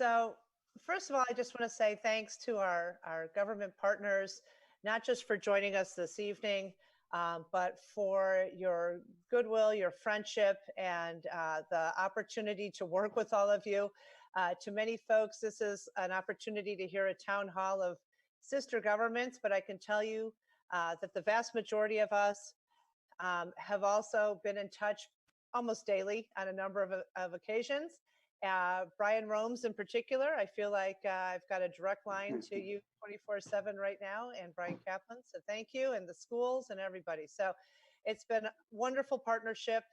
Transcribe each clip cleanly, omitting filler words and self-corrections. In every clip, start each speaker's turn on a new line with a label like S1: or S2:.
S1: So first of all, I just want to say thanks to our government partners, not just for joining us this evening, but for your goodwill, your friendship, and the opportunity to work with all of you. To many folks, this is an opportunity to hear a town hall of sister governments, but I can tell you that the vast majority of us have also been in touch almost daily on a number of occasions. Brian Romes in particular, I feel like I've got a direct line to you 24/7 right now, and Brian Kaplan. So thank you, and the schools and everybody. So it's been a wonderful partnership.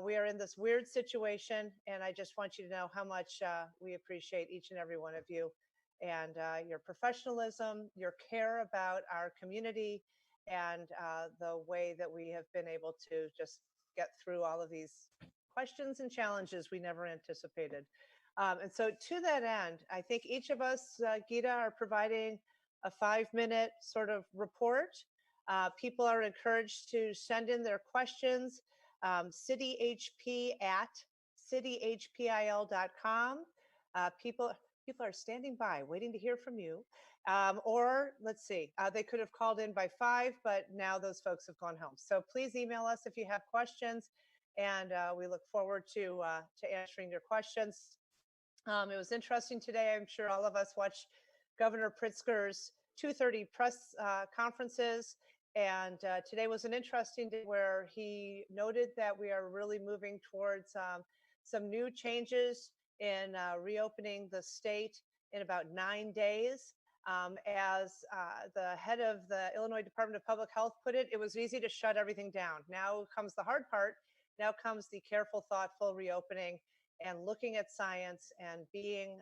S1: We are in this weird situation, and I just want you to know how much we appreciate each and every one of you and your professionalism, your care about our community, and the way that we have been able to just get through all of these questions and challenges we never anticipated. And so to that end, I think each of us, Gita, are providing a 5-minute sort of report. People are encouraged to send in their questions, cityhp@cityhpil.com. People are standing by, waiting to hear from you. Or let's see, they could have called in by 5, but now those folks have gone home. So please email us if you have questions, and we look forward to answering your questions. It was interesting today. I'm sure all of us watched Governor Pritzker's 2:30 press conferences, and today was an interesting day where he noted that we are really moving towards some new changes in reopening the state in about 9 days. As the head of the Illinois Department of Public Health put it, it was easy to shut everything down. Now comes the hard part. Now comes the careful, thoughtful reopening and looking at science and being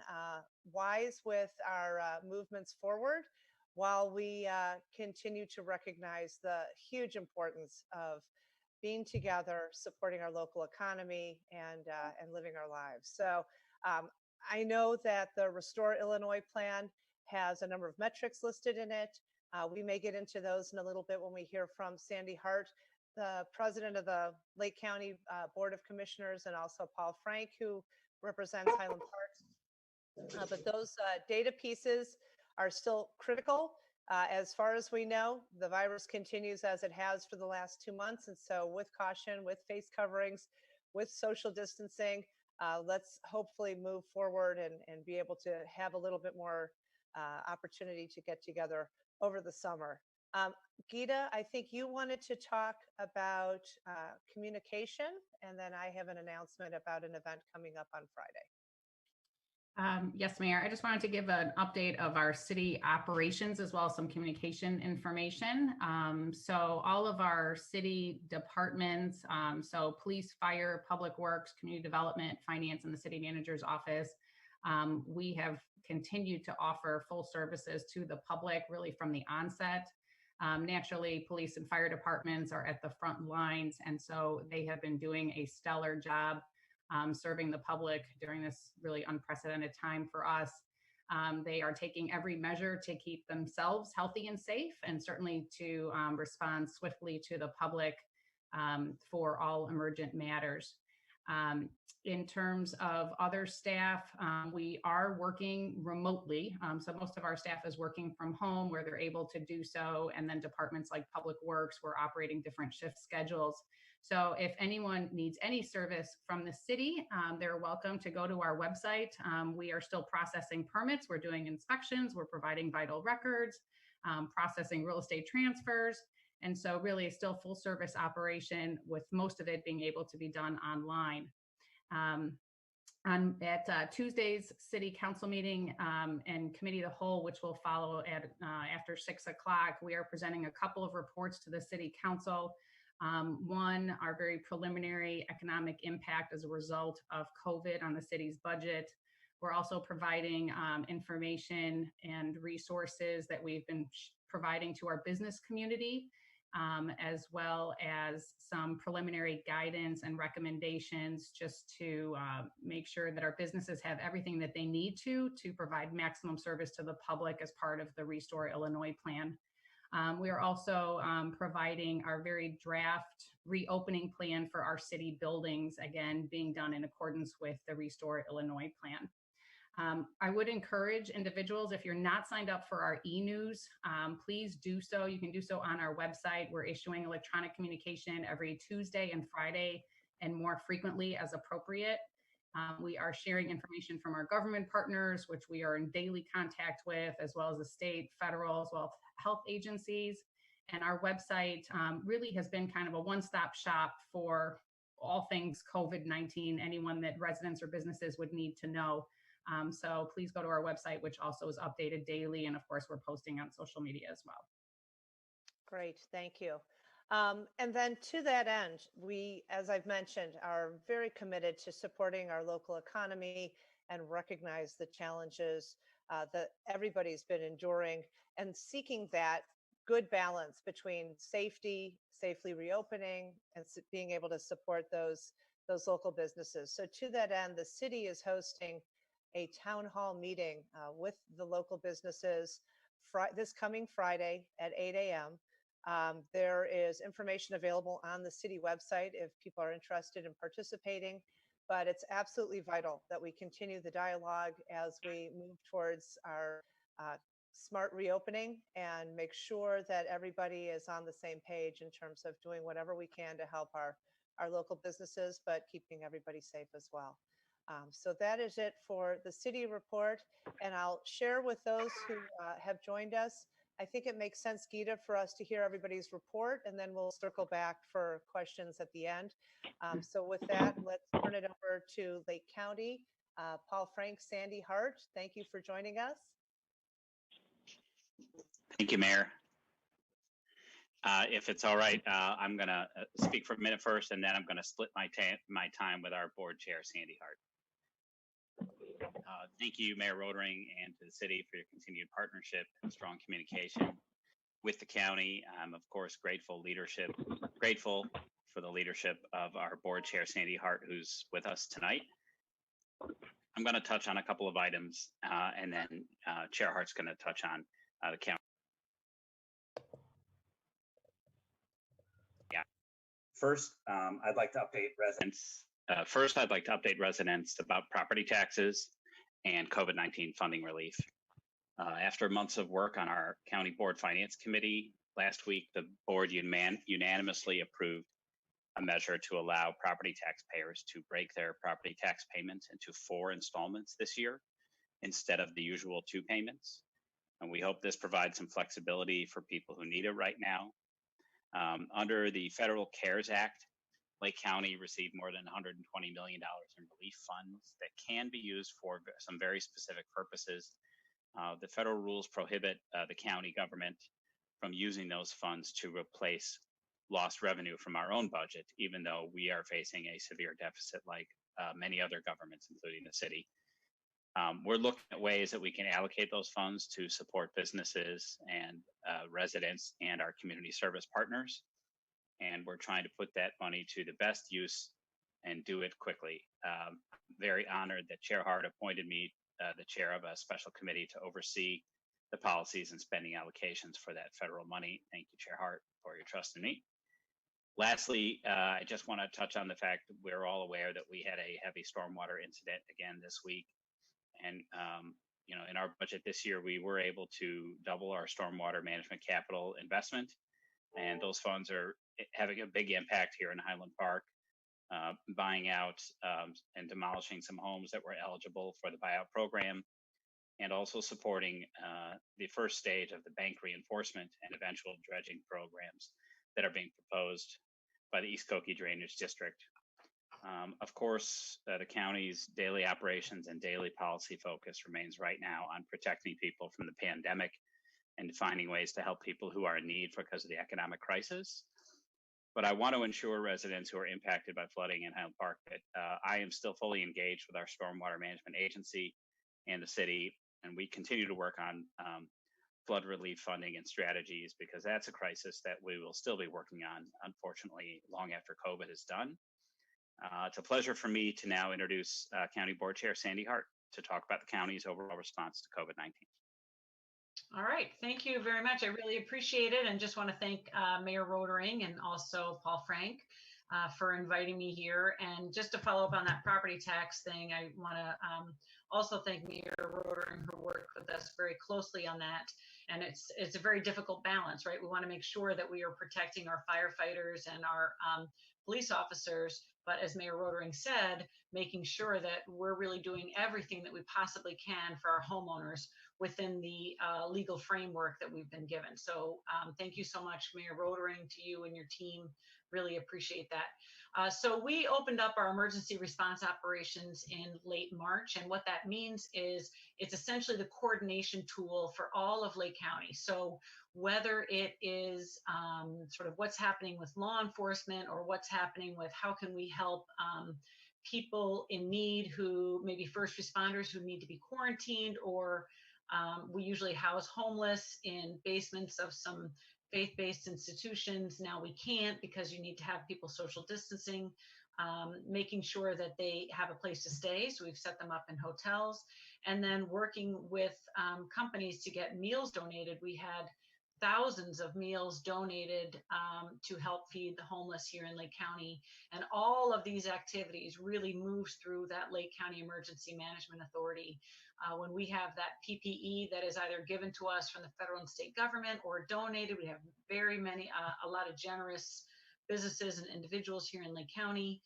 S1: wise with our movements forward while we continue to recognize the huge importance of being together, supporting our local economy, and living our lives. So I know that the Restore Illinois plan has a number of metrics listed in it. We may get into those in a little bit when we hear from Sandy Hart, the president of the Lake County Board of Commissioners, and also Paul Frank, who represents Highland Park. But those data pieces are still critical. As far as we know, the virus continues as it has for the last 2 months. And so with caution, with face coverings, with social distancing, let's hopefully move forward and be able to have a little bit more opportunity to get together over the summer. Gita, I think you wanted to talk about communication, and then I have an announcement about an event coming up on Friday.
S2: Yes, Mayor. I just wanted to give an update of our city operations as well as some communication information. So all of our city departments, so police, fire, public works, community development, finance, and the city manager's office, we have continued to offer full services to the public really from the onset. Naturally, police and fire departments are at the front lines, and so they have been doing a stellar job serving the public during this really unprecedented time for us. They are taking every measure to keep themselves healthy and safe, and certainly to respond swiftly to the public for all emergent matters. In terms of other staff, we are working remotely. So most of our staff is working from home where they're able to do so. And then departments like Public Works, we're operating different shift schedules. So if anyone needs any service from the city, they're welcome to go to our website. We are still processing permits. We're doing inspections. We're providing vital records, processing real estate transfers. And so really still full service operation with most of it being able to be done online. At Tuesday's city council meeting and committee of the whole, which will follow at after 6 o'clock, we are presenting a couple of reports to the city council. One, our very preliminary economic impact as a result of COVID on the city's budget. We're also providing information and resources that we've been providing to our business community, as well as some preliminary guidance and recommendations just to make sure that our businesses have everything that they need to provide maximum service to the public as part of the Restore Illinois plan. We are also providing our very draft reopening plan for our city buildings, again, being done in accordance with the Restore Illinois plan. I would encourage individuals, if you're not signed up for our e-news, please do so. You can do so on our website. We're issuing electronic communication every Tuesday and Friday and more frequently as appropriate. We are sharing information from our government partners, which we are in daily contact with, as well as the state, federal, as well as health agencies. And our website really has been kind of a one-stop shop for all things COVID-19, anyone that residents or businesses would need to know. So please go to our website, which also is updated daily. And of course, we're posting on social media as well.
S1: Great, thank you. And then to that end, we, as I've mentioned, are very committed to supporting our local economy and recognize the challenges that everybody's been enduring and seeking that good balance between safely reopening, and being able to support those local businesses. So to that end, the city is hosting a town hall meeting with the local businesses this coming Friday at 8 a.m. There is information available on the city website if people are interested in participating, but it's absolutely vital that we continue the dialogue as we move towards our smart reopening and make sure that everybody is on the same page in terms of doing whatever we can to help our local businesses, but keeping everybody safe as well. So that is it for the city report, and I'll share with those who have joined us. I think it makes sense, Geeta, for us to hear everybody's report, and then we'll circle back for questions at the end. So with that, let's turn it over to Lake County. Paul Frank, Sandy Hart, thank you for joining us.
S3: Thank you, Mayor. If it's all right, I'm going to speak for a minute first, and then I'm going to split my time with our board chair, Sandy Hart. Thank you, Mayor Rodering, and to the city for your continued partnership and strong communication with the county. I'm, of course, grateful for the leadership of our board chair, Sandy Hart, who's with us tonight. I'm going to touch on a couple of items, and then Chair Hart's going to touch on the county. Yeah. First, I'd like to update residents about property taxes and COVID-19 funding relief. After months of work on our County Board Finance Committee, last week the board unanimously approved a measure to allow property taxpayers to break their property tax payments into 4 installments this year instead of the usual 2 payments. And we hope this provides some flexibility for people who need it right now. Under the Federal CARES Act, Lake County received more than $120 million in relief funds that can be used for some very specific purposes. The federal rules prohibit the county government from using those funds to replace lost revenue from our own budget, even though we are facing a severe deficit like many other governments, including the city. We're looking at ways that we can allocate those funds to support businesses and residents and our community service partners. And we're trying to put that money to the best use and do it quickly. Very honored that Chair Hart appointed me the chair of a special committee to oversee the policies and spending allocations for that federal money. Thank you, Chair Hart, for your trust in me. Lastly, I just want to touch on the fact that we're all aware that we had a heavy stormwater incident again this week. And in our budget this year, we were able to double our stormwater management capital investment. And those funds are having a big impact here in Highland Park, buying out and demolishing some homes that were eligible for the buyout program, and also supporting the first stage of the bank reinforcement and eventual dredging programs that are being proposed by the East Koki Drainage District. Of course, the county's daily operations and daily policy focus remains right now on protecting people from the pandemic and finding ways to help people who are in need because of the economic crisis. But I want to ensure residents who are impacted by flooding in Highland Park that I am still fully engaged with our stormwater management agency and the city, and we continue to work on flood relief funding and strategies, because that's a crisis that we will still be working on, unfortunately, long after COVID is done. It's a pleasure for me to now introduce County Board Chair Sandy Hart to talk about the county's overall response to COVID-19.
S4: All right, thank you very much. I really appreciate it, and just want to thank Mayor Rodering and also Paul Frank for inviting me here. And just to follow up on that property tax thing, I want to also thank Mayor Rodering, who worked with us very closely on that. And it's a very difficult balance, right? We want to make sure that we are protecting our firefighters and our police officers, but as Mayor Rodering said, making sure that we're really doing everything that we possibly can for our homeowners within the legal framework that we've been given. So thank you so much, Mayor Rodering, to you and your team. Really appreciate that. So we opened up our emergency response operations in late March. And what that means is it's essentially the coordination tool for all of Lake County. So whether it is sort of what's happening with law enforcement or what's happening with how can we help people in need who maybe first responders who need to be quarantined, or we usually house homeless in basements of some faith-based institutions. Now we can't because you need to have people social distancing, making sure that they have a place to stay. So we've set them up in hotels, and then working with companies to get meals donated. We had thousands of meals donated to help feed the homeless here in Lake County. And all of these activities really moves through that Lake County Emergency Management Authority. When we have that PPE that is either given to us from the federal and state government or donated, we have very many, a lot of generous businesses and individuals here in Lake County.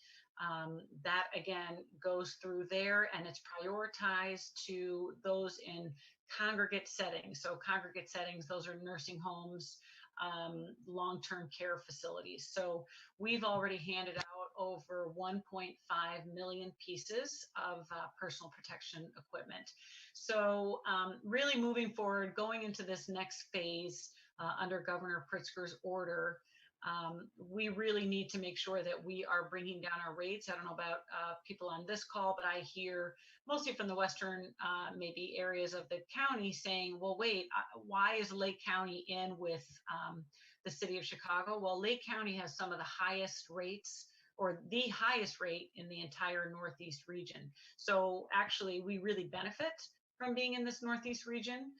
S4: That again goes through there, and it's prioritized to those in congregate settings. So congregate settings, those are nursing homes, long-term care facilities. So we've already handed out over 1.5 million pieces of personal protection equipment. So really moving forward, going into this next phase under Governor Pritzker's order, we really need to make sure that we are bringing down our rates. I don't know about people on this call, but I hear mostly from the western maybe areas of the county saying, well, wait, why is Lake County in with the city of Chicago? Well, Lake County has some of the highest rates, or the highest rate in the entire Northeast region. So actually we really benefit from being in this Northeast region.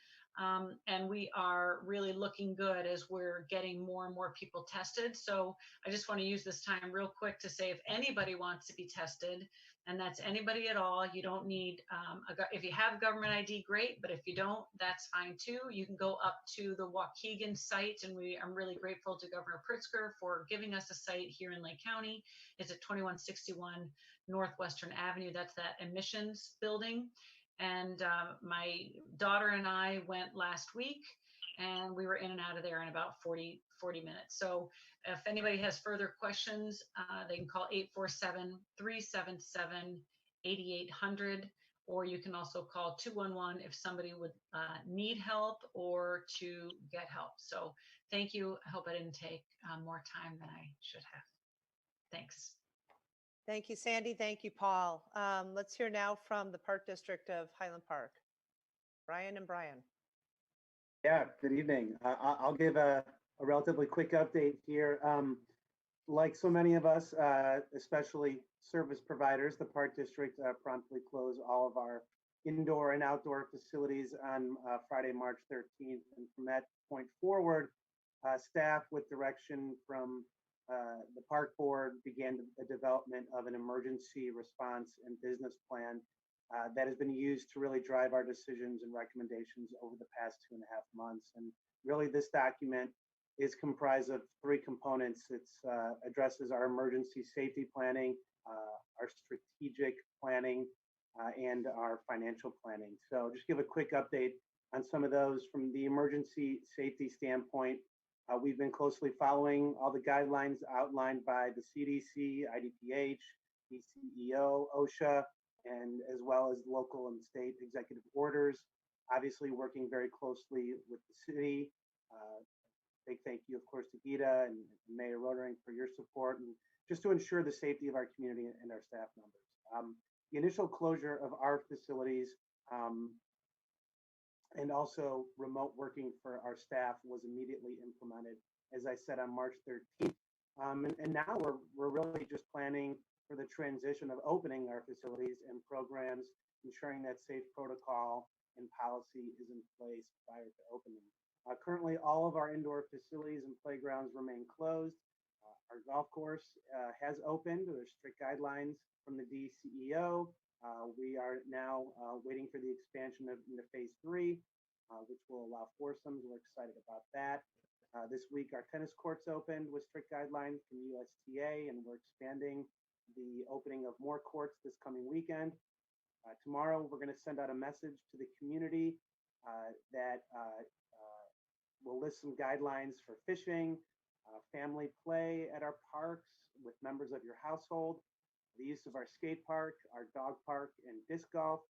S4: And we are really looking good as we're getting more and more people tested. So I just want to use this time real quick to say, if anybody wants to be tested, and that's anybody at all, you don't need, if you have government ID, great, but if you don't, that's fine too. You can go up to the Waukegan site, and I'm really grateful to Governor Pritzker for giving us a site here in Lake County. It's at 2161 Northwestern Avenue. That's that admissions building. And my daughter and I went last week, and we were in and out of there in about 40 minutes. So if anybody has further questions, they can call 847-377-8800, or you can also call 211 if somebody would need help or to get help. So thank you. I hope I didn't take more time than I should have. Thanks.
S1: Thank you, Sandy. Thank you, Paul. Let's hear now from the Park District of Highland Park. Brian and Brian.
S5: Yeah, good evening. I'll give a relatively quick update here. Like so many of us, especially service providers, the Park District promptly closed all of our indoor and outdoor facilities on Friday, March 13th. And from that point forward, staff with direction from the park board began the development of an emergency response and business plan that has been used to really drive our decisions and recommendations over the past 2.5 months. And really this document is comprised of 3 components. It addresses our emergency safety planning, our strategic planning, and our financial planning. So just give a quick update on some of those. From the emergency safety standpoint, we've been closely following all the guidelines outlined by the CDC, IDPH, DCEO, OSHA, and as well as local and state executive orders. Obviously working very closely with the city. Big thank you, of course, to Gita and Mayor Rodering for your support, and just to ensure the safety of our community and our staff members. The initial closure of our facilities and also remote working for our staff was immediately implemented, as I said, on March 13th. And now we're really just planning for the transition of opening our facilities and programs, ensuring that safe protocol and policy is in place prior to opening. Currently, all of our indoor facilities and playgrounds remain closed. Our golf course has opened. There's strict guidelines from the DCEO. We are now waiting for the expansion into phase 3, which will allow foursomes. We're excited about that. This week, our tennis courts opened with strict guidelines from USTA, and we're expanding the opening of more courts this coming weekend. Tomorrow, we're going to send out a message to the community that will list some guidelines for fishing, family play at our parks with members of your household, the use of our skate park, our dog park, and disc golf,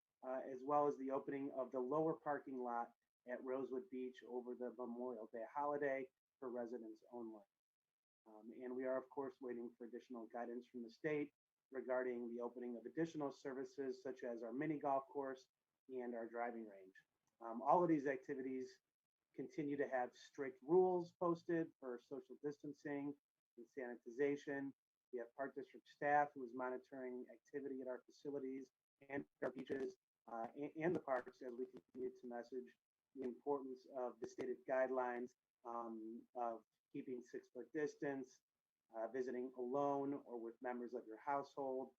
S5: as well as the opening of the lower parking lot at Rosewood Beach over the Memorial Day holiday for residents only. And we are, of course, waiting for additional guidance from the state regarding the opening of additional services such as our mini golf course and our driving range. All of these activities continue to have strict rules posted for social distancing and sanitization. We have Park District staff who is monitoring activity at our facilities and our beaches and the parks as we continue to message the importance of the stated guidelines of keeping 6-foot distance, visiting alone or with members of your household,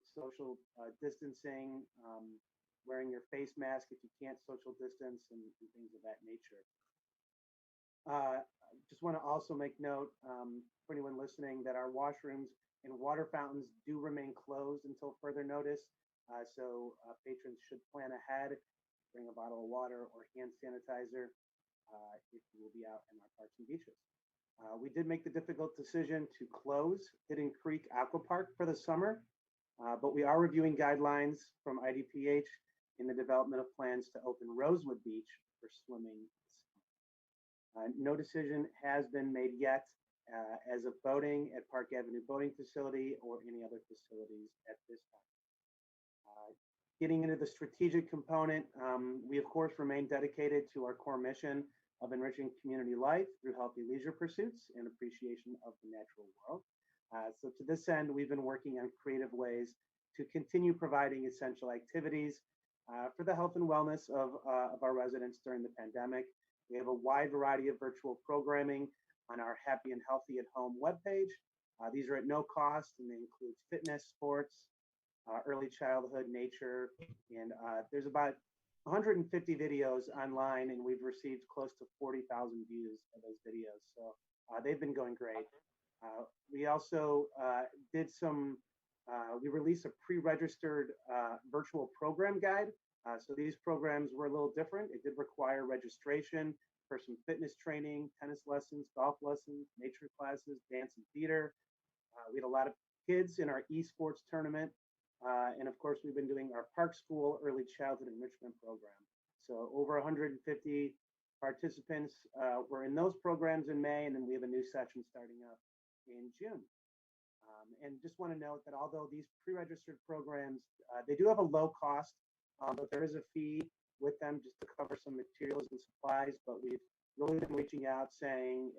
S5: social distancing, wearing your face mask if you can't social distance, and things of that nature. Just want to also make note for anyone listening that our washrooms and water fountains do remain closed until further notice. So patrons should plan ahead, bring a bottle of water or hand sanitizer if you will be out in our parks and beaches. We did make the difficult decision to close Hidden Creek Aqua Park for the summer, but we are reviewing guidelines from IDPH in the development of plans to open Rosewood Beach for swimming. No decision has been made yet as of boating at Park Avenue Boating Facility or any other facilities at this time. Getting into the strategic component, we of course remain dedicated to our core mission of enriching community life through healthy leisure pursuits and appreciation of the natural world. So to this end, we've been working on creative ways to continue providing essential activities for the health and wellness of our residents during the pandemic. We have a wide variety of virtual programming on our Happy and Healthy at Home webpage. These are at no cost, and they include fitness, sports, early childhood, nature, and there's about 150 videos online, and we've received close to 40,000 views of those videos. So they've been going great. We also we released a pre-registered virtual program guide. So these programs were a little different. It did require registration for some fitness training, tennis lessons, golf lessons, nature classes, dance and theater. We had a lot of kids in our esports tournament. And of course, we've been doing our Park School Early Childhood Enrichment program. So over 150 participants were in those programs in May, and then we have a new session starting up in June. And just want to note that although these pre-registered programs, they do have a low cost, but there is a fee with them just to cover some materials and supplies. But we've really been reaching out saying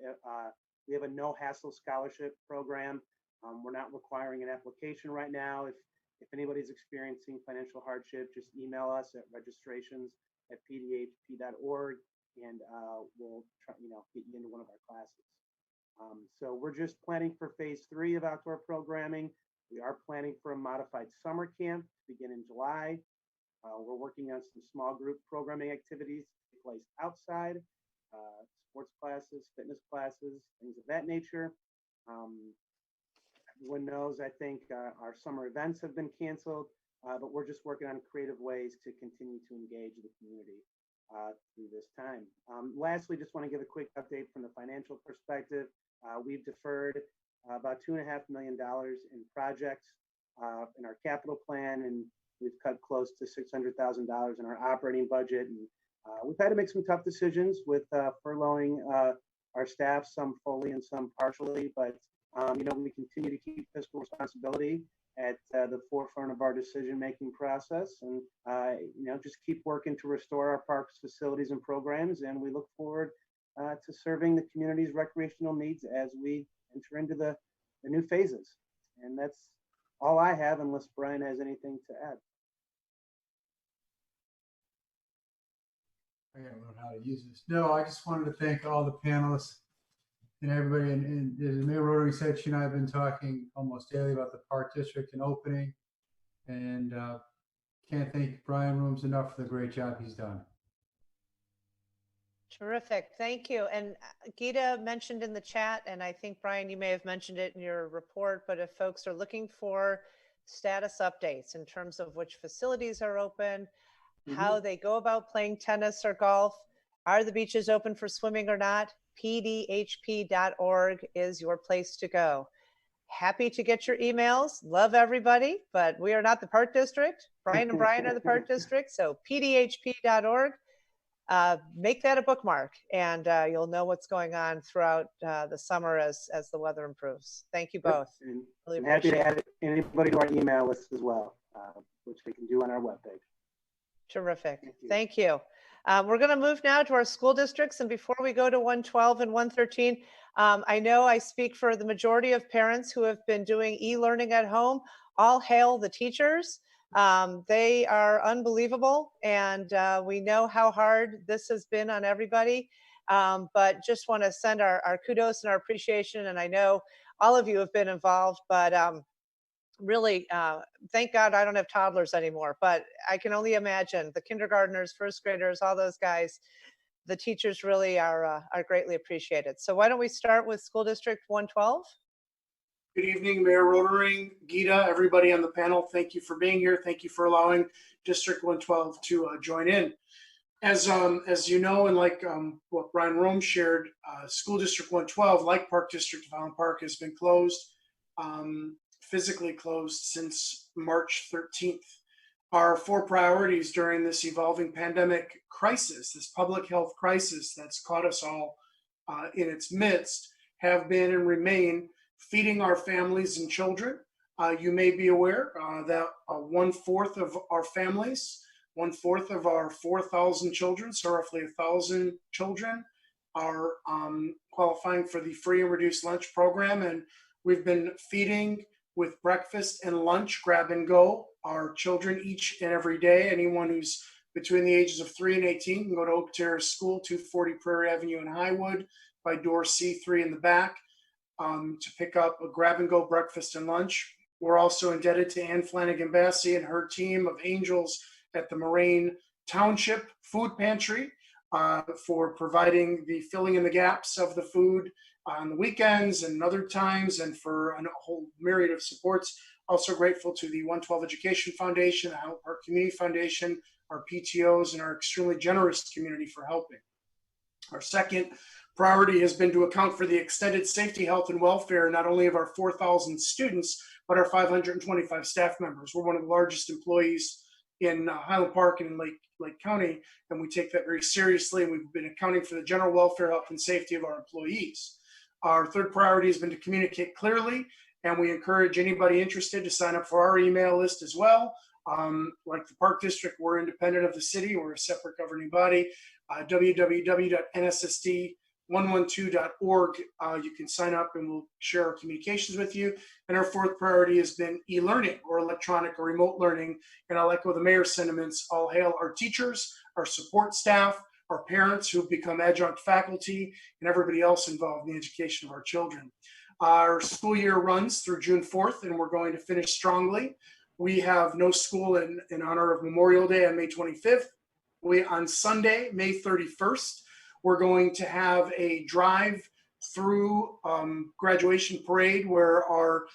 S5: we have a no hassle scholarship program. We're not requiring an application right now. If anybody's experiencing financial hardship, just email us at registrations@pdhp.org, and we'll try, get you into one of our classes. So we're just planning for phase 3 of outdoor programming. We are planning for a modified summer camp to begin in July. We're working on some small group programming activities to take place outside, sports classes, fitness classes, things of that nature. Everyone knows, I think, our summer events have been canceled, but we're just working on creative ways to continue to engage the community through this time. Lastly, just want to give a quick update from the financial perspective. We've deferred about $2.5 million in projects in our capital plan, and we've cut close to $600,000 in our operating budget. And we've had to make some tough decisions with furloughing our staff, some fully and some partially, but we continue to keep fiscal responsibility at the forefront of our decision-making process, and just keep working to restore our parks, facilities, and programs. And we look forward to serving the community's recreational needs as we enter into the new phases. And that's all I have, unless Brian has anything to add.
S6: I gotta learn how to use this. No, I just wanted to thank all the panelists and everybody. And as Mayor Rotary said, she and I have been talking almost daily about the Park District and opening. And can't thank Brian Rooms enough for the great job he's done.
S1: Terrific. Thank you. And Gita mentioned in the chat, and I think, Brian, you may have mentioned it in your report, but if folks are looking for status updates in terms of which facilities are open, how they go about playing tennis or golf, are the beaches open for swimming or not, pdhp.org is your place to go. Happy to get your emails. Love everybody, but we are not the Park District. Brian and Brian are the Park District. So pdhp.org. Make that a bookmark, and you'll know what's going on throughout the summer as the weather improves. Thank you both.
S5: And
S1: Really
S5: I'm happy to
S1: appreciate it.
S5: add anybody to our email list as well, which they can do on our webpage.
S1: Terrific.
S5: Thank you.
S1: Thank you. We're going to move now to our school districts. And before we go to 112 and 113, I know I speak for the majority of parents who have been doing e-learning at home. All hail the teachers. They are unbelievable. And we know how hard this has been on everybody. But just want to send our kudos and our appreciation. And I know all of you have been involved, but really, thank God I don't have toddlers anymore, but I can only imagine the kindergartners, first graders, all those guys, the teachers really are greatly appreciated. So why don't we start with School District 112?
S7: Good evening, Mayor Rotering, Gita, everybody on the panel. Thank you for being here. Thank you for allowing District 112 to join in. As you know, and like what Brian Rome shared, School District 112, like Park District of Highland Park, has been closed, physically closed since March 13th. Our 4 priorities during this evolving pandemic crisis, this public health crisis that's caught us all in its midst, have been and remain feeding our families and children. You may be aware that 1/4 of our families, 1/4 of our 4,000 children, so roughly 1,000 children, are qualifying for the free and reduced lunch program. And we've been feeding with breakfast and lunch, grab and go, our children each and every day. Anyone who's between the ages of 3 and 18 can go to Oak Terrace School, 240 Prairie Avenue in Highwood, by door C3 in the back, to pick up a grab and go breakfast and lunch. We're also indebted to Ann Flanagan Bassey and her team of angels at the Moraine Township Food Pantry for providing the filling in the gaps of the food on the weekends and other times, and for a whole myriad of supports. Also grateful to the 112 Education Foundation, the Highland Park Community Foundation, our PTOs, and our extremely generous community for helping. Our second priority has been to account for the extended safety, health, and welfare, not only of our 4,000 students, but our 525 staff members. We're one of the largest employees in Highland Park and in Lake County, and we take that very seriously. And we've been accounting for the general welfare, health, and safety of our employees. Our third priority has been to communicate clearly, and we encourage anybody interested to sign up for our email list as well. Like the Park District, we're independent of the city. We're a separate governing body. www.nssd112.org. You can sign up and we'll share our communications with you. And our fourth priority has been e-learning, or electronic or remote learning. And I'll echo the mayor's sentiments. All hail our teachers, our support staff, our parents who've become adjunct faculty, and everybody else involved in the education of our children. Our school year runs through June 4th, and we're going to finish strongly. We have no school in honor of Memorial Day on May 25th. On Sunday, May 31st, we're going to have a drive-through graduation parade where our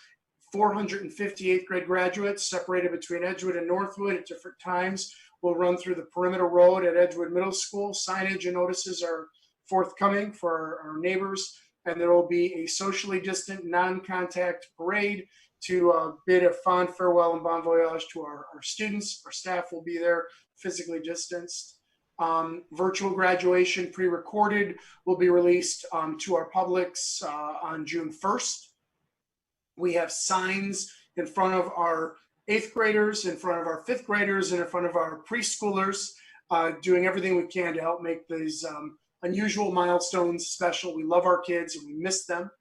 S7: 458th grade graduates, separated between Edgewood and Northwood at different times, will run through the perimeter road at Edgewood Middle School. Signage and notices are forthcoming for our neighbors, and there will be a socially distant, non-contact parade to bid a fond farewell and bon voyage to our students. Our staff will be there, physically distanced. Virtual graduation pre-recorded will be released to our publics on June 1st. We have signs in front of our 8th graders, in front of our 5th graders, and in front of our preschoolers, doing everything we can to help make these unusual milestones special. We love our kids and we miss them.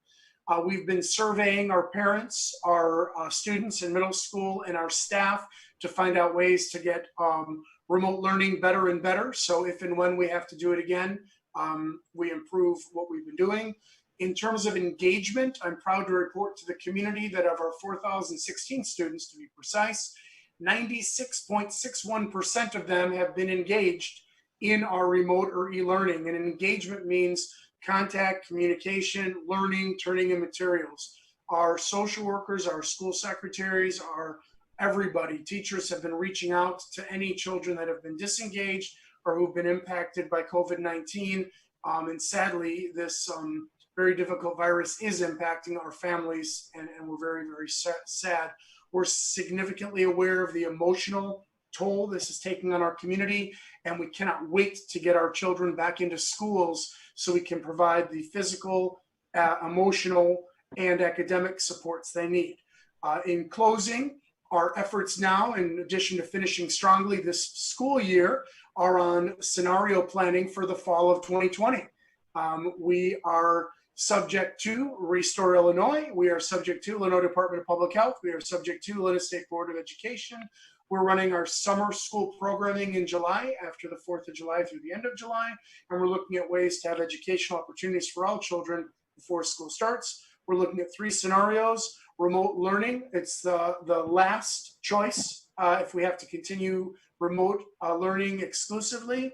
S7: We've been surveying our parents, our students in middle school, and our staff to find out ways to get remote learning better and better. So if and when we have to do it again, we improve what we've been doing. In terms of engagement, I'm proud to report to the community that of our 4,016 students, to be precise, 96.61% of them have been engaged in our remote or e-learning. And engagement means contact, communication, learning, turning in materials. Our social workers, our school secretaries, our everybody, teachers have been reaching out to any children that have been disengaged or who've been impacted by COVID-19. And sadly, this very difficult virus is impacting our families, and we're very, very sad. We're significantly aware of the emotional toll this is taking on our community, and we cannot wait to get our children back into schools so we can provide the physical, emotional, and academic supports they need. In closing, our efforts now, in addition to finishing strongly this school year, are on scenario planning for the fall of 2020. We are subject to Restore Illinois. We are subject to Illinois Department of Public Health. We are subject to Illinois State Board of Education. We're running our summer school programming in July, after the 4th of July through the end of July. And we're looking at ways to have educational opportunities for all children before school starts. We're looking at 3 scenarios. Remote learning, it's the last choice if we have to continue remote learning exclusively.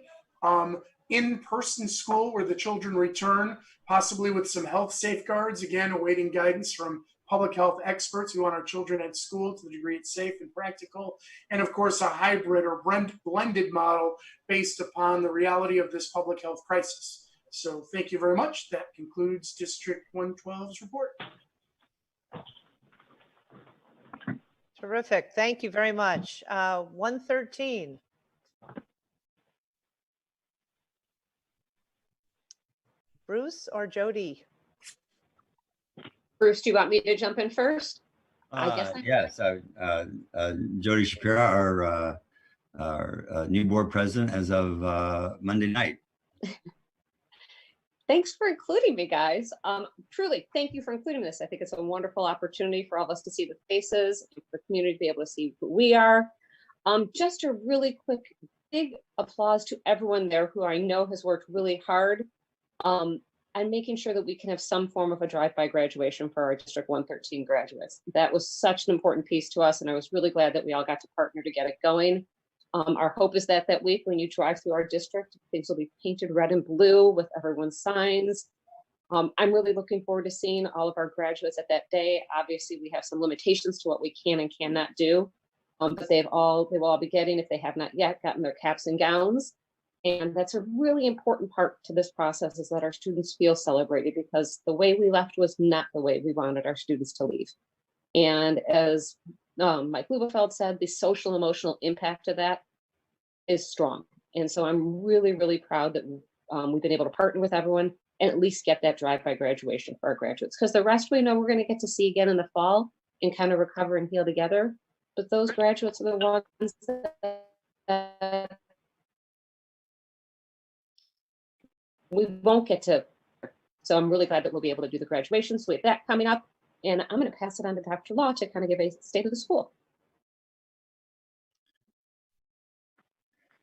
S7: In-person school where the children return, possibly with some health safeguards, again, awaiting guidance from public health experts. We want our children at school to the degree it's safe and practical. And of course, a hybrid or blended model based upon the reality of this public health crisis. So thank you very much. That concludes District 112's report.
S1: Terrific. Thank you very much. 113. Bruce or Jody?
S8: Bruce, do you want me to jump in first?
S9: Yes, Jody Shapiro, our new board president as of Monday night.
S8: Thanks for including me, guys. Truly, thank you for including this. I think it's a wonderful opportunity for all of us to see the faces, and for the community to be able to see who we are. Just a really quick, big applause to everyone there who I know has worked really hard and making sure that we can have some form of a drive-by graduation for our District 113 graduates. That was such an important piece to us, and I was really glad that we all got to partner to get it going. Our hope is that that week when you drive through our district, things will be painted red and blue with everyone's signs. I'm really looking forward to seeing all of our graduates at that day. Obviously, we have some limitations to what we can and cannot do, but they will all be getting, if they have not yet, gotten their caps and gowns. And that's a really important part to this process, is that our students feel celebrated, because the way we left was not the way we wanted our students to leave. And as Mike Lubefeld said, the social emotional impact of that is strong. And so I'm really, really proud that we've been able to partner with everyone and at least get that drive-by graduation for our graduates, because the rest we know we're going to get to see again in the fall and kind of recover and heal together. But those graduates are the ones that we won't get to. So I'm really glad that we'll be able to do the graduation. So we have that coming up. And I'm going to pass it on to Dr. Law to kind of give a state of the school.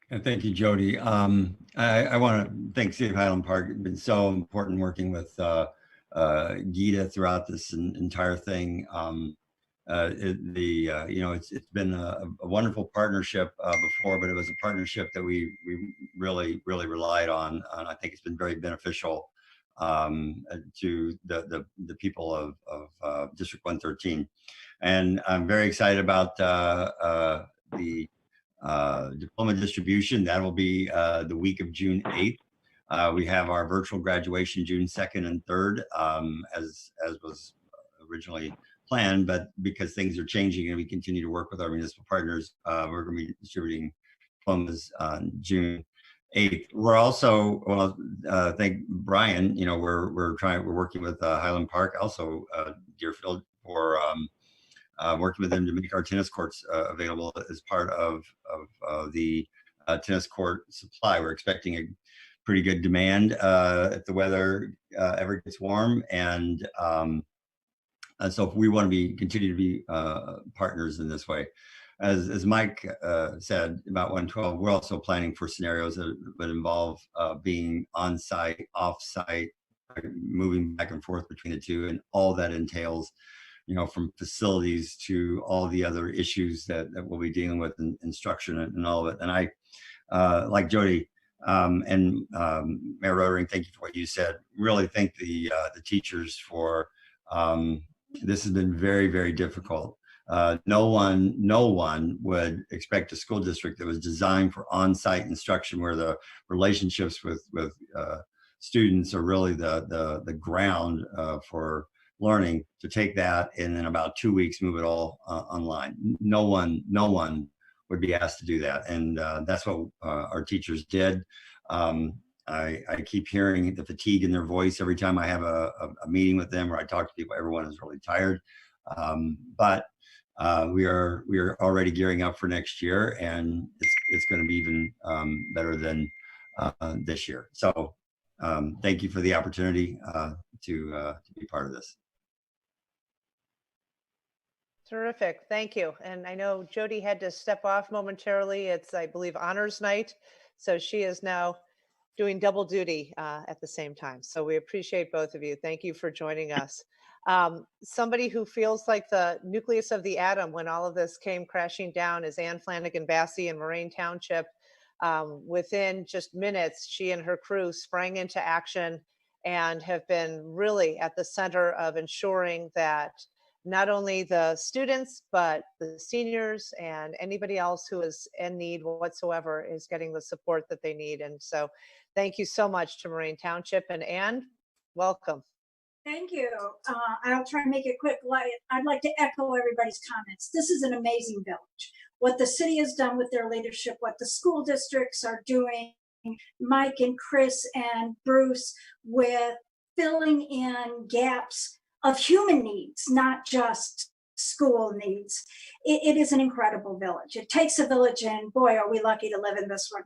S9: And thank you, Jody. I want to thank City of Highland Park. It's been so important working with Gita throughout this entire thing. It's been a wonderful partnership before, but it was a partnership that we really relied on, and I think it's been very beneficial to the people of District 113. And I'm very excited about the diploma distribution. That will be the week of June 8th. We have our virtual graduation June 2nd and 3rd, as was originally planned, but because things are changing and we continue to work with our municipal partners, we're going to be distributing diplomas on June 8th. We're also, thank Brian, we're working with Highland Park, also Deerfield, for working with them to make our tennis courts available as part of the tennis court supply. We're expecting a pretty good demand if the weather ever gets warm, and so we want to continue to be partners in this way. As Mike said about 112, we're also planning for scenarios that would involve being on-site, off-site, moving back and forth between the two, and all that entails from facilities to all the other issues that we'll be dealing with in instruction and all of it. And I, like Jody and Mayor Rotering, thank you for what you said. Really thank the teachers for, this has been very, very difficult. No one would expect a school district that was designed for on-site instruction, where the relationships with students are really the ground for learning, to take that and in about 2 weeks move it all online. No one would be asked to do that, and that's what our teachers did. I keep hearing the fatigue in their voice every time I have a meeting with them, or I talk to people. Everyone is really tired, but we are already gearing up for next year, and it's going to be even better than this year. So thank you for the opportunity to be part of this.
S1: Terrific, thank you. And I know Jody had to step off momentarily. It's, I believe, honors night, so she is now doing double duty at the same time. So we appreciate both of you. Thank you for joining us. Somebody who feels like the nucleus of the atom when all of this came crashing down is Ann Flanagan-Bassey in Moraine Township. Within just minutes, she and her crew sprang into action and have been really at the center of ensuring that not only the students, but the seniors and anybody else who is in need whatsoever is getting the support that they need. And so thank you so much to Moraine Township. And Ann, welcome.
S10: Thank you. I'll try and make it quick. I'd like to echo everybody's comments. This is an amazing village. What the city has done with their leadership, what the school districts are doing, Mike and Chris and Bruce, with filling in gaps of human needs, not just school needs. It is an incredible village. It takes a village, and boy, are we lucky to live in this one.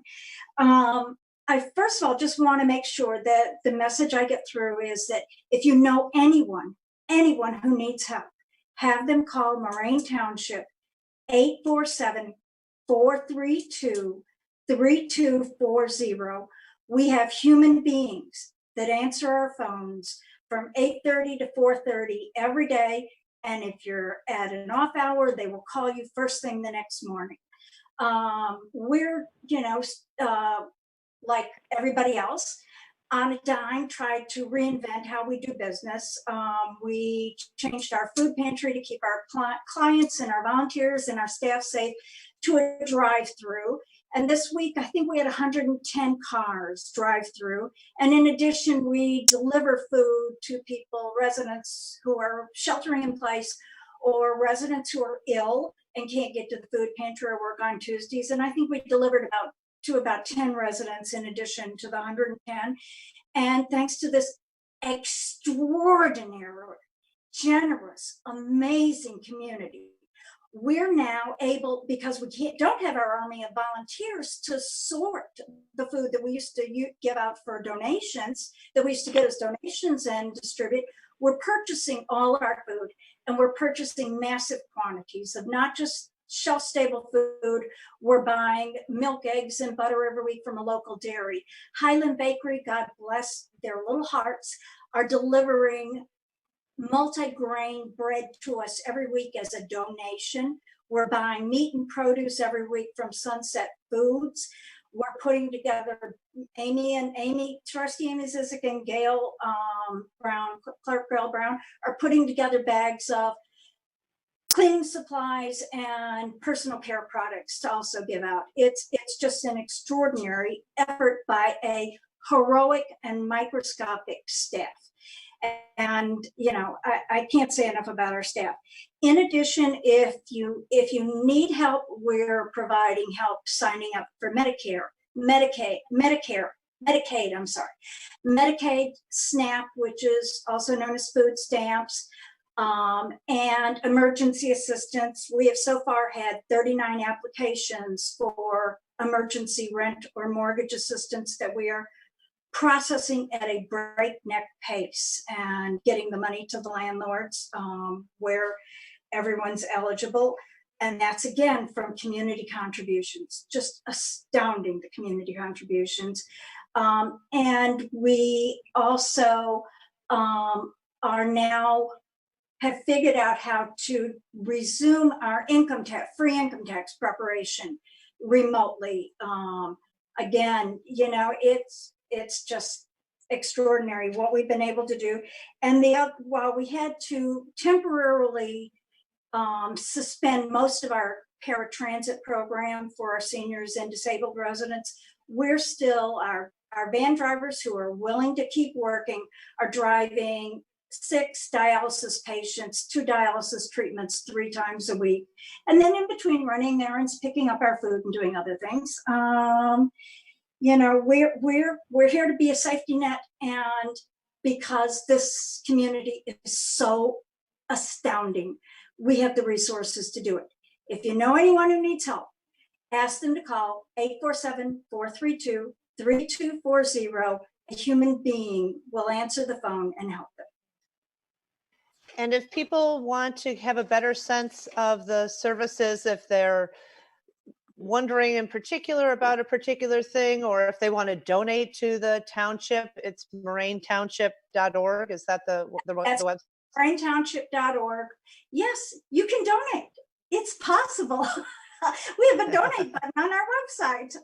S10: I first of all just want to make sure that the message I get through is that if you know anyone who needs help, have them call Moraine Township 847-432-3240. We have human beings that answer our phones from 8:30 to 4:30 every day. And if you're at an off hour, they will call you first thing the next morning. We're, like everybody else, on a dime, tried to reinvent how we do business. We changed our food pantry to keep our clients and our volunteers and our staff safe to a drive-through. And this week, I think we had 110 cars drive through. And in addition, we deliver food to people, residents who are sheltering in place, or residents who are ill and can't get to the food pantry or work on Tuesdays. And I think we delivered about 10 residents in addition to the 110. And thanks to this extraordinary, generous, amazing community, we're now able, because we don't have our army of volunteers to sort the food that we used to give out for donations, that we used to get as donations and distribute. We're purchasing all of our food, and we're purchasing massive quantities of not just shelf-stable food. We're buying milk, eggs, and butter every week from a local dairy. Highland Bakery, God bless their little hearts, are delivering multi-grain bread to us every week as a donation. We're buying meat and produce every week from Sunset Foods. We're putting together, Trustee Amy Zizek and Gail Clark Brown are putting together bags of cleaning supplies and personal care products to also give out. It's just an extraordinary effort by a heroic and microscopic staff. And I can't say enough about our staff. In addition, if you need help, we're providing help signing up for Medicaid, SNAP, which is also known as food stamps, and emergency assistance. We have so far had 39 applications for emergency rent or mortgage assistance that we are processing at a breakneck pace and getting the money to the landlords where everyone's eligible. And that's again from community contributions, just astounding, the community contributions. And we also are now have figured out how to resume our free income tax preparation remotely. Again, you know, it's just extraordinary what we've been able to do. And while we had to temporarily suspend most of our paratransit program for our seniors and disabled residents, we're still, our van drivers who are willing to keep working are driving 6 dialysis patients, 2 dialysis treatments 3 times a week. And then in between running errands, picking up our food and doing other things. You know, we're here to be a safety net, and because this community is so astounding, we have the resources to do it. If you know anyone who needs help, ask them to call 847-432-3240. A human being will answer the phone and help them.
S1: And if people want to have a better sense of the services, if they're wondering in particular about a particular thing, or if they want to donate to the township, it's morainetownship.org. Is that the website?
S10: morainetownship.org. Yes, you can donate. It's possible. We have a donate button on our website.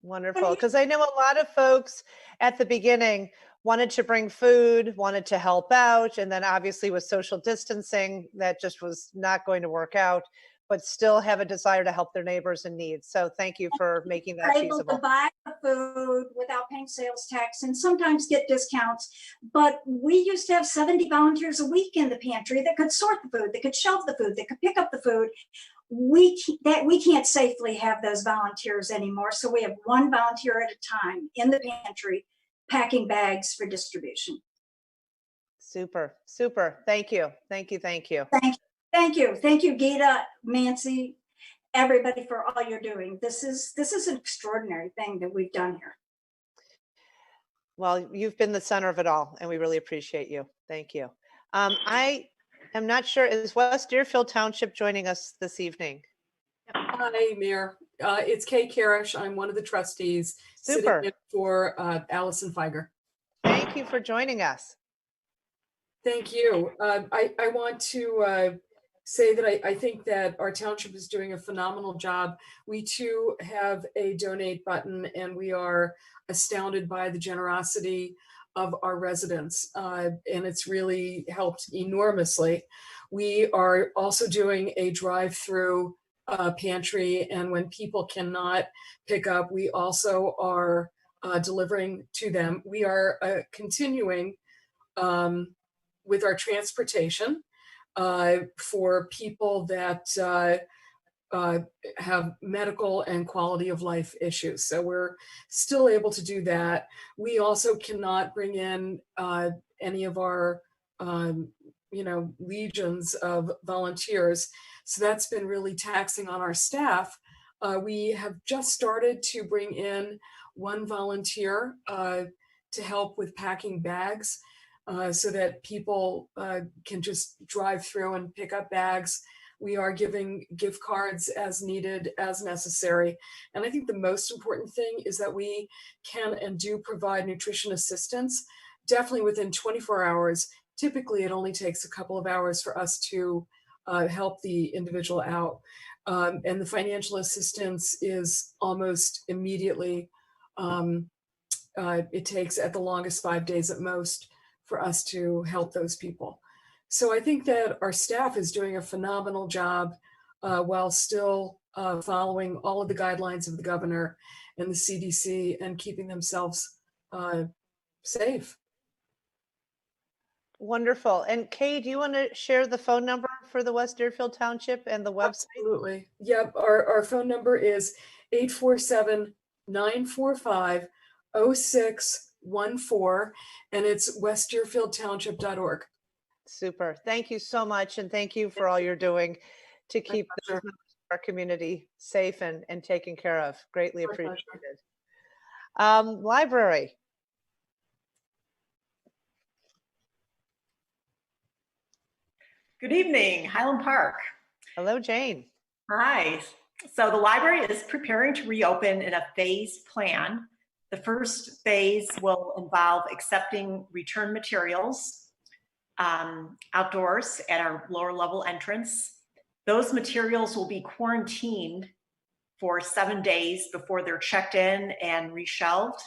S1: Wonderful. Because I know a lot of folks at the beginning wanted to bring food, wanted to help out. And then obviously with social distancing, that just was not going to work out, but still have a desire to help their neighbors in need. So thank you for making that
S10: able
S1: feasible.
S10: to buy the food without paying sales tax and sometimes get discounts. But we used to have 70 volunteers a week in the pantry that could sort the food, that could shelve the food, that could pick up the food. We can't safely have those volunteers anymore. So we have 1 volunteer at a time in the pantry packing bags for distribution.
S1: Super, super. Thank you. Thank you. Thank you.
S10: Thank you. Thank you, Gita, Mancy, everybody for all you're doing. This is an extraordinary thing that we've done here.
S1: Well, you've been the center of it all, and we really appreciate you. Thank you. I am not sure, is West Deerfield Township joining us this evening?
S11: Hi, Mayor. It's Kay Karish. I'm one of the trustees.
S1: Super.
S11: Sitting in for Allison Feiger.
S1: Thank you for joining us.
S11: Thank you. I want to say that I think that our township is doing a phenomenal job. We too have a donate button, and we are astounded by the generosity of our residents, and it's really helped enormously. We are also doing a drive-through pantry, and when people cannot pick up, we also are delivering to them. We are continuing with our transportation for people that have medical and quality of life issues. So we're still able to do that. We also cannot bring in any of our legions of volunteers. So that's been really taxing on our staff. We have just started to bring in 1 volunteer to help with packing bags so that people can just drive through and pick up bags. We are giving gift cards as needed, as necessary. And I think the most important thing is that we can and do provide nutrition assistance, definitely within 24 hours. Typically, it only takes a couple of hours for us to help the individual out. And the financial assistance is almost immediately. It takes at the longest 5 days at most for us to help those people. So I think that our staff is doing a phenomenal job while still following all of the guidelines of the governor and the CDC and keeping themselves safe.
S1: Wonderful. And Kay, do you want to share the phone number for the West Deerfield Township and the website?
S11: Absolutely. Yep. Our phone number is 847-945-0614, and it's westdeerfieldtownship.org.
S1: Super. Thank you so much. And thank you for all you're doing to keep our community safe and taken care of. Greatly appreciated. Library.
S12: Good evening, Highland Park.
S1: Hello, Jane.
S12: Hi. So the library is preparing to reopen in a phased plan. The first phase will involve accepting return materials. outdoors at our lower level entrance. Those materials will be quarantined for 7 days before they're checked in and reshelved.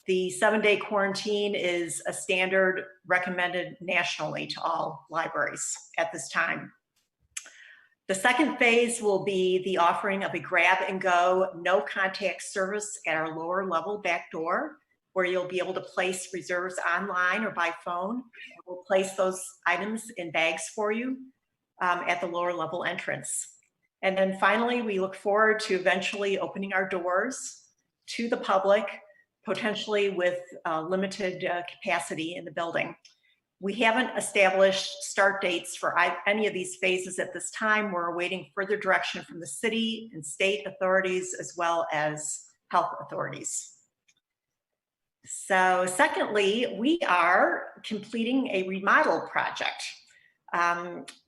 S12: The 7-day quarantine is a standard recommended nationally to all libraries at this time. The second phase will be the offering of a grab and go, no contact service at our lower level back door, where you'll be able to place reserves online or by phone. We'll place those items in bags for you at the lower level entrance. And then finally, we look forward to eventually opening our doors to the public, potentially with limited capacity in the building. We haven't established start dates for any of these phases at this time. We're awaiting further direction from the city and state authorities as well as health authorities. So secondly, we are completing a remodel project.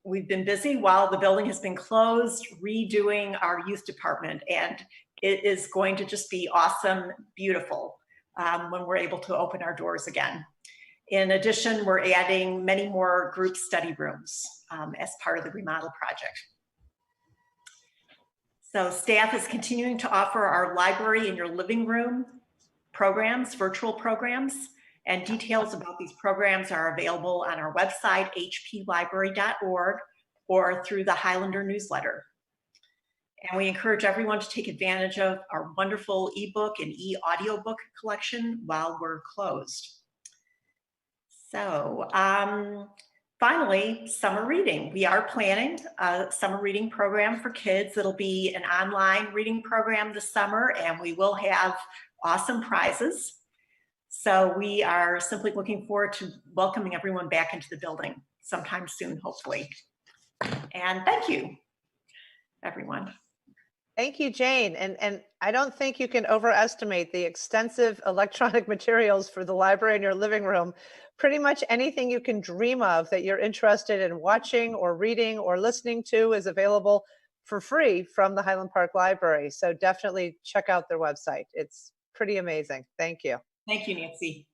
S12: We've been busy while the building has been closed, redoing our youth department, and it is going to just be awesome, beautiful when we're able to open our doors again. In addition, we're adding many more group study rooms as part of the remodel project. So staff is continuing to offer our library in your living room programs, virtual programs, and details about these programs are available on our website, hplibrary.org, or through the Highlander newsletter. And we encourage everyone to take advantage of our wonderful ebook and e-audiobook collection while we're closed. So finally, summer reading. We are planning a summer reading program for kids. It'll be an online reading program this summer, and we will have awesome prizes. So we are simply looking forward to welcoming everyone back into the building sometime soon, hopefully. And thank you, everyone.
S1: Thank you, Jane. And I don't think you can overestimate the extensive electronic materials for the library in your living room. Pretty much anything you can dream of that you're interested in watching or reading or listening to is available for free from the Highland Park Library. So definitely check out their website. It's pretty amazing. Thank you.
S12: Thank you, Nancy.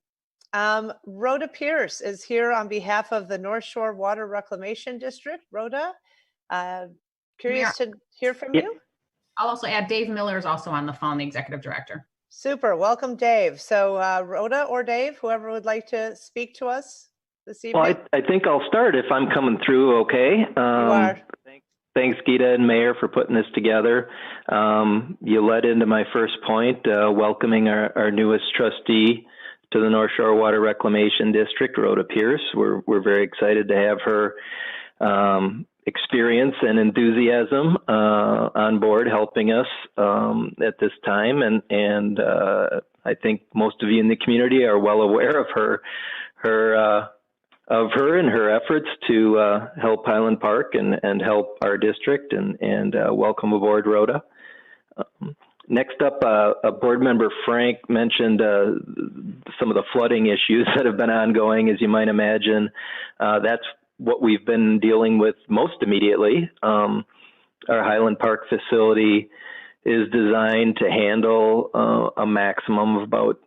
S1: Rhoda Pierce is here on behalf of the North Shore Water Reclamation District. Rhoda, curious to hear from you.
S2: I'll also add Dave Miller is also on the phone, the executive director.
S1: Super. Welcome, Dave. So Rhoda or Dave, whoever would like to speak to us this evening.
S13: Well, I think I'll start if I'm coming through okay.
S1: You are.
S13: Thanks, Gita and Mayor, for putting this together. You led into my first point, welcoming our newest trustee to the North Shore Water Reclamation District, Rhoda Pierce. We're very excited to have her experience and enthusiasm on board helping us at this time. And I think most of you in the community are well aware of her and her efforts to help Highland Park and help our district, and welcome aboard, Rhoda. Next up, board member Frank mentioned some of the flooding issues that have been ongoing, as you might imagine. That's what we've been dealing with most immediately. Our Highland Park facility is designed to handle a maximum of about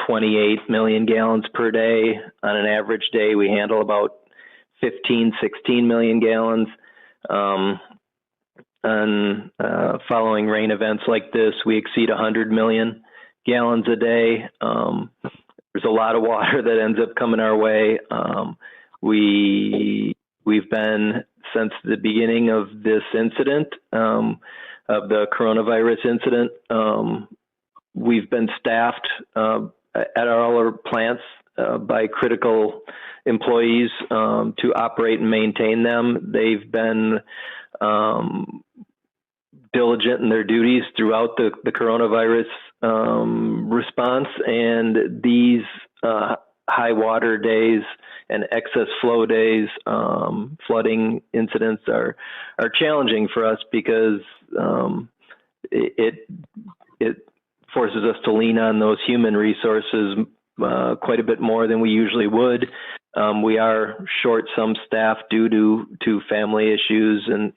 S13: 28 million gallons per day. On an average day, we handle about 15, 16 million gallons. And following rain events like this, we exceed 100 million gallons a day. There's a lot of water that ends up coming our way. We've been, since the beginning of this incident, of the coronavirus incident, we've been staffed at all our plants by critical employees to operate and maintain them. They've been diligent in their duties throughout the coronavirus response, and these high water days and excess flow days, flooding incidents are challenging for us because it forces us to lean on those human resources quite a bit more than we usually would. We are short some staff due to family issues and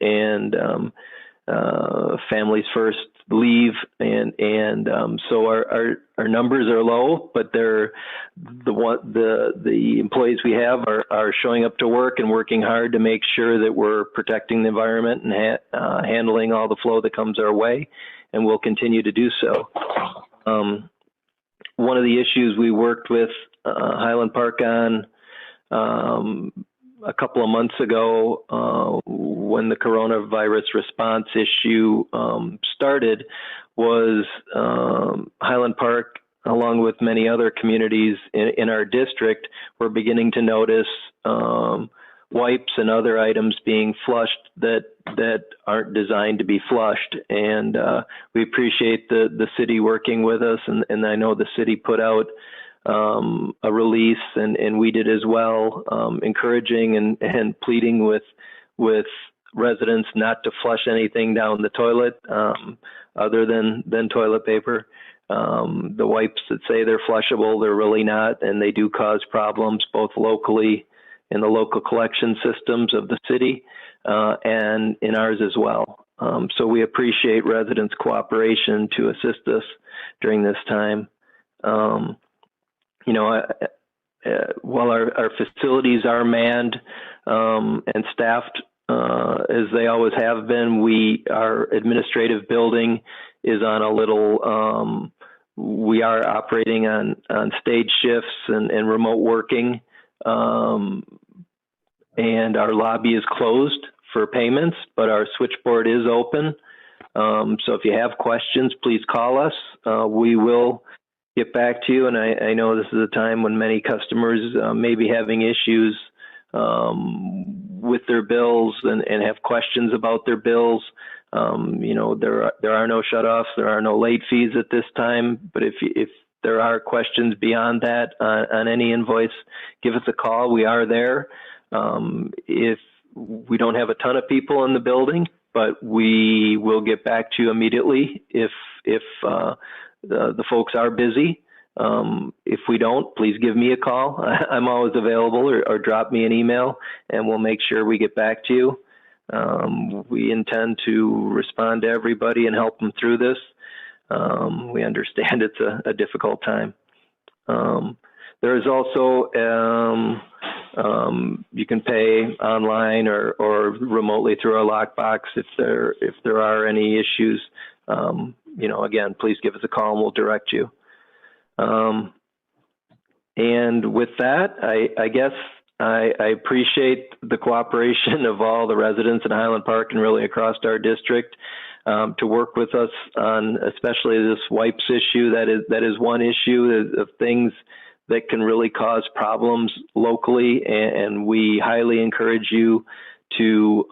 S13: families first leave, and so our numbers are low, but the employees we have are showing up to work and working hard to make sure that we're protecting the environment and handling all the flow that comes our way, and we'll continue to do so. One of the issues we worked with Highland Park on a couple of months ago when the coronavirus response issue started was Highland Park, along with many other communities in our district, were beginning to notice wipes and other items being flushed that aren't designed to be flushed. And we appreciate the city working with us, and I know the city put out a release, and we did as well, encouraging and pleading with residents not to flush anything down the toilet other than toilet paper. The wipes that say they're flushable, they're really not, and they do cause problems both locally in the local collection systems of the city and in ours as well. So we appreciate residents' cooperation to assist us during this time. While our facilities are manned and staffed as they always have been, our administrative building is on a little, we are operating on stage shifts and remote working, and our lobby is closed for payments, but our switchboard is open. So if you have questions, please call us. We will get back to you. And I know this is a time when many customers may be having issues with their bills and have questions about their bills. There are no shutoffs, there are no late fees at this time. But if there are questions beyond that on any invoice, give us a call. We are there. If we don't have a ton of people in the building, but we will get back to you immediately if the folks are busy. If we don't, please give me a call. I'm always available, or drop me an email, and we'll make sure we get back to you. We intend to respond to everybody and help them through this. We understand it's a difficult time. There is also, you can pay online or remotely through our lockbox if there are any issues. Again, please give us a call and we'll direct you. And with that, I guess I appreciate the cooperation of all the residents in Highland Park and really across our district to work with us on especially this wipes issue. That is one issue of things that can really cause problems locally, and we highly encourage you to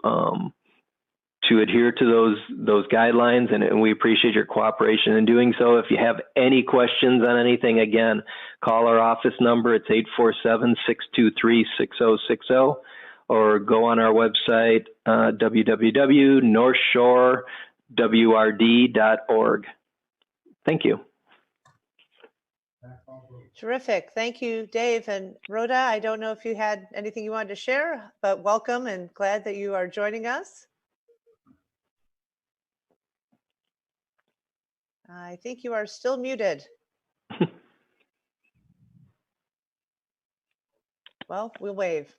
S13: adhere to those guidelines, and we appreciate your cooperation in doing so. If you have any questions on anything, again, call our office number. It's 847-623-6060, or go on our website, www.northshorewrd.org. Thank you.
S1: Terrific. Thank you, Dave. And Rhoda, I don't know if you had anything you wanted to share, but welcome and glad that you are joining us. I think you are still muted. Well, we'll wave.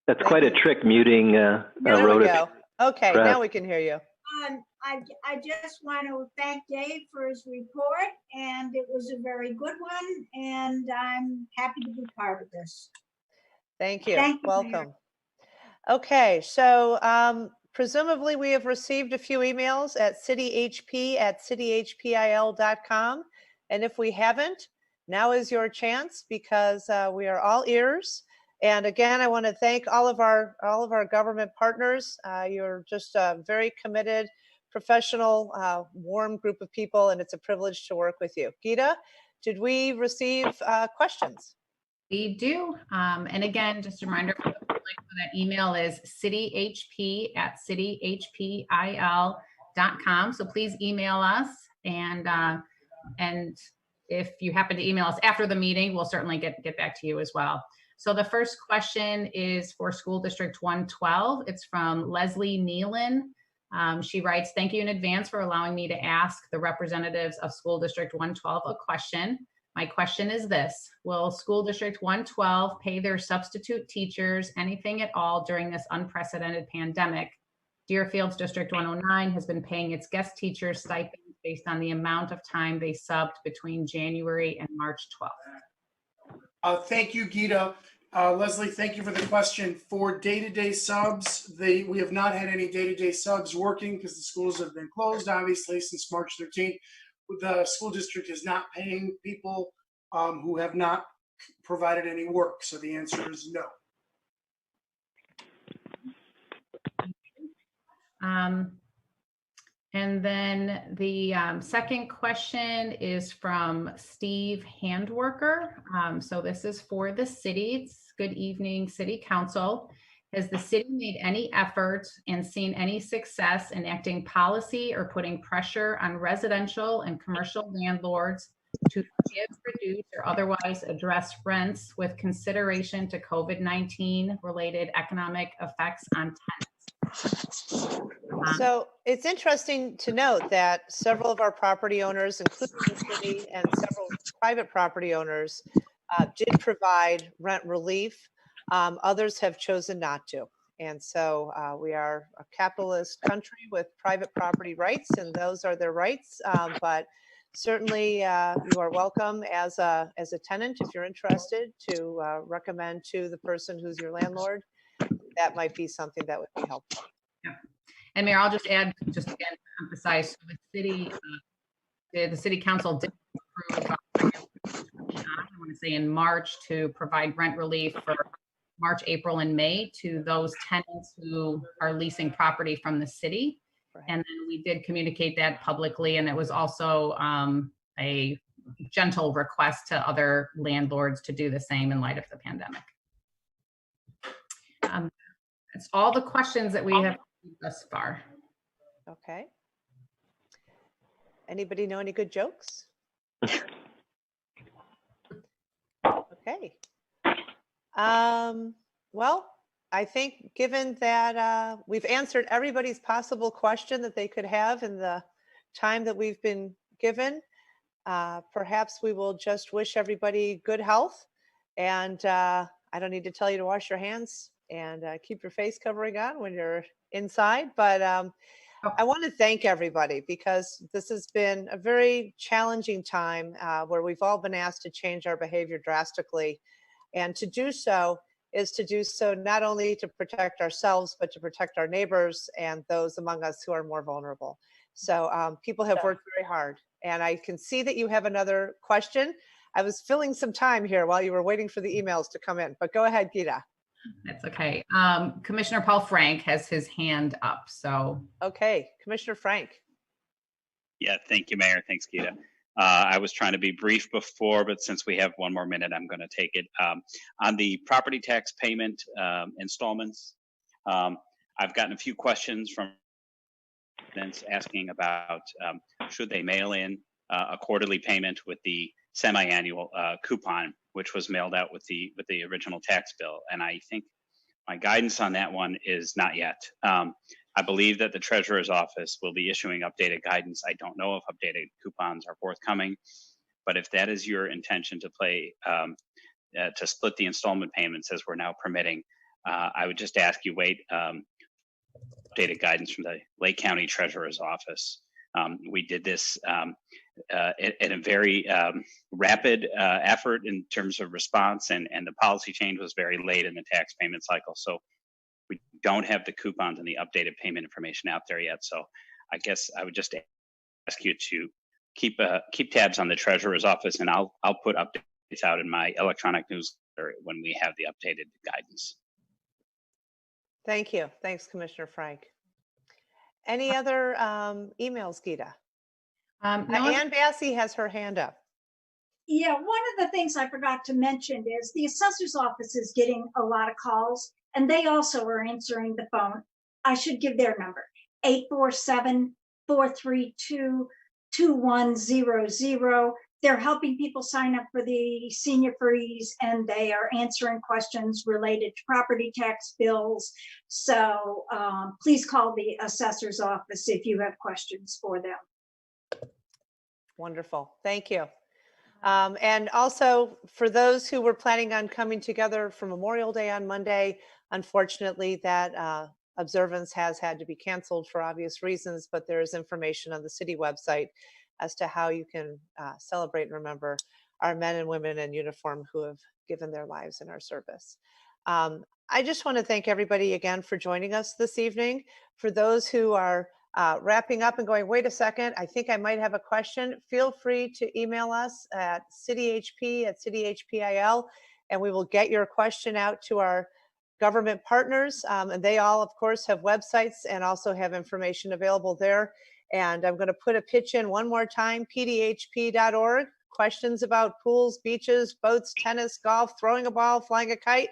S13: That's quite a trick, muting
S1: there we go. Okay,
S13: press.
S1: Now we can hear you.
S10: I just want to thank Dave for his report, and it was a very good one, and I'm happy to be part of this.
S1: Thank you.
S10: Thank you,
S1: Welcome.
S10: Mayor.
S1: Okay, so presumably we have received a few emails at cityhp@cityhpil.com. And if we haven't, now is your chance, because we are all ears. And again, I want to thank all of our government partners. You're just a very committed, professional, warm group of people, and it's a privilege to work with you. Geeta, did we receive questions?
S2: We do. And again, just a reminder, that email is cityhp@cityhpil.com. So please email us, and if you happen to email us after the meeting, we'll certainly get back to you as well. So the first question is for School District 112. It's from Leslie Nealon. She writes, thank you in advance for allowing me to ask the representatives of School District 112 a question. My question is this: will School District 112 pay their substitute teachers anything at all during this unprecedented pandemic? Deerfield's District 109 has been paying its guest teachers stipends based on the amount of time they subbed between January and March 12th.
S7: Thank you, Gita. Leslie, thank you for the question. For day-to-day subs, we have not had any day-to-day subs working because the schools have been closed, obviously, since March 13th. The school district is not paying people who have not provided any work. So the answer is no.
S2: And then the second question is from Steve Handworker. So this is for the city. It's good evening, City Council. Has the city made any effort and seen any success in enacting policy or putting pressure on residential and commercial landlords to give, reduce, or otherwise address rents with consideration to COVID-19 related economic effects on tenants?
S1: So it's interesting to note that several of our property owners, including the city and several private property owners, did provide rent relief. Others have chosen not to. And so we are a capitalist country with private property rights, and those are their rights. But certainly you are welcome as a tenant, if you're interested, to recommend to the person who's your landlord. That might be something that would be helpful.
S2: Yeah. And Mayor, I'll just add, just again to emphasize, so the city council did approve, I want to say in March, to provide rent relief for March, April, and May to those tenants who are leasing property from the city.
S1: Right.
S2: And then we did communicate that publicly, and it was also a gentle request to other landlords to do the same in light of the pandemic. That's all the questions that we have thus far.
S1: Okay. Anybody know any good jokes? Okay. Well, I think given that we've answered everybody's possible question that they could have in the time that we've been given, perhaps we will just wish everybody good health. And I don't need to tell you to wash your hands and keep your face covering on when you're inside. But I want to thank everybody, because this has been a very challenging time where we've all been asked to change our behavior drastically. And to do so is to do so not only to protect ourselves, but to protect our neighbors and those among us who are more vulnerable. So people have worked very hard. And I can see that you have another question. I was filling some time here while you were waiting for the emails to come in, but go ahead, Gita.
S2: That's okay. Commissioner Paul Frank has his hand up, so.
S1: Okay, Commissioner Frank.
S3: Yeah, thank you, Mayor. Thanks, Gita. I was trying to be brief before, but since we have one more minute, I'm going to take it. On the property tax payment installments, I've gotten a few questions from residents asking about should they mail in a quarterly payment with the semi-annual coupon, which was mailed out with the original tax bill. And I think my guidance on that one is not yet. I believe that the treasurer's office will be issuing updated guidance. I don't know if updated coupons are forthcoming, but if that is your intention to split the installment payments as we're now permitting, I would just ask you wait updated guidance from the Lake County Treasurer's office. We did this in a very rapid effort in terms of response, and the policy change was very late in the tax payment cycle. So we don't have the coupons and the updated payment information out there yet. So I guess I would just ask you to keep tabs on the Treasurer's office, and I'll put updates out in my electronic newsletter when we have the updated guidance.
S1: Thank you. Thanks, Commissioner Frank. Any other emails, Gita?
S2: No,
S1: Ann Bassey has her hand up.
S10: Yeah, one of the things I forgot to mention is the assessor's office is getting a lot of calls, and they also are answering the phone. I should give their number, 847-432-2100. they're helping people sign up for the senior freeze, and they are answering questions related to property tax bills. So please call the assessor's office if you have questions for them.
S1: Wonderful. Thank you. And also for those who were planning on coming together for Memorial Day on Monday, unfortunately that observance has had to be canceled for obvious reasons, but there is information on the city website as to how you can celebrate and remember our men and women in uniform who have given their lives in our service. I just want to thank everybody again for joining us this evening. For those who are wrapping up and going, wait a second, I think I might have a question, feel free to email us at cityhp@cityhpil, and we will get your question out to our government partners. And they all, of course, have websites and also have information available there. And I'm going to put a pitch in one more time, pdhp.org. Questions about pools, beaches, boats, tennis, golf, throwing a ball, flying a kite.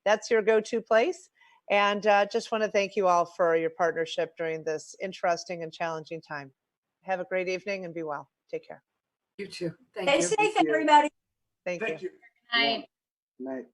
S1: That's your go-to place. And just want to thank you all for your partnership during this interesting and challenging time. Have a great evening and be well. Take care.
S11: You too. Thank
S10: Stay
S11: you.
S10: safe, everybody.
S1: Thank you.
S7: Thank you.
S2: Good night.
S5: Night.